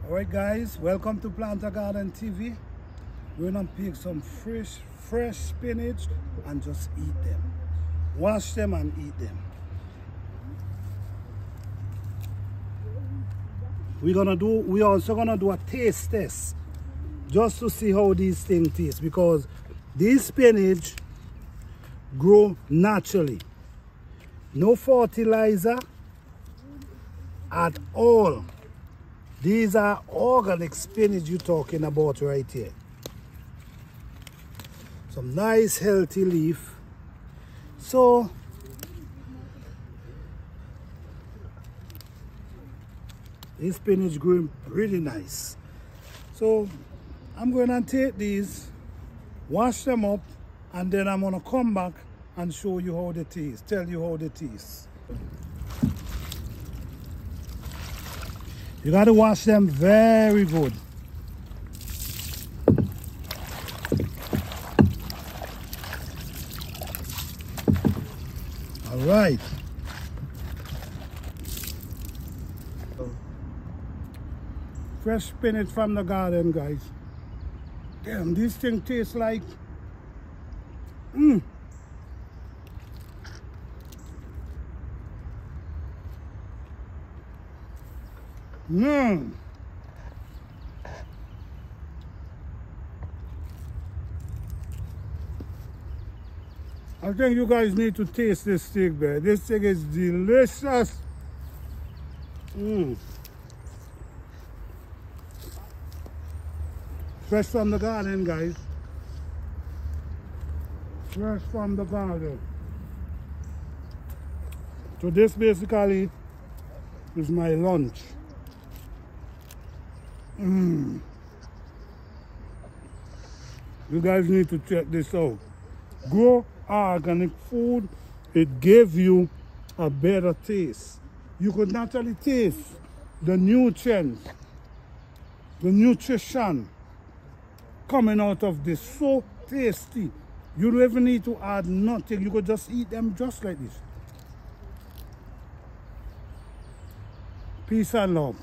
Alright guys, welcome to Plant a Garden TV. We're gonna pick some fresh spinach and just eat them. Wash them and eat them. We're also gonna do a taste test just to see how these things taste, because these spinach grow naturally. No fertilizer at all. These are organic spinach you're talking about right here. Some nice healthy leaf. So this spinach growing pretty nice. So I'm going to take these, wash them up, and then I'm going to come back and show you how they taste, tell you how they taste. You got to wash them very good. All right. Fresh spinach from the garden, guys. Damn, this thing tastes like I think you guys need to taste this thing, man. This thing is delicious. Fresh from the garden, guys. Fresh from the garden. So this basically is my lunch. You guys need to check this out. Grow organic food, it gives you a better taste. You could naturally taste the nutrients, the nutrition coming out of this. So tasty. You don't even need to add nothing. You could just eat them just like this. Peace and love.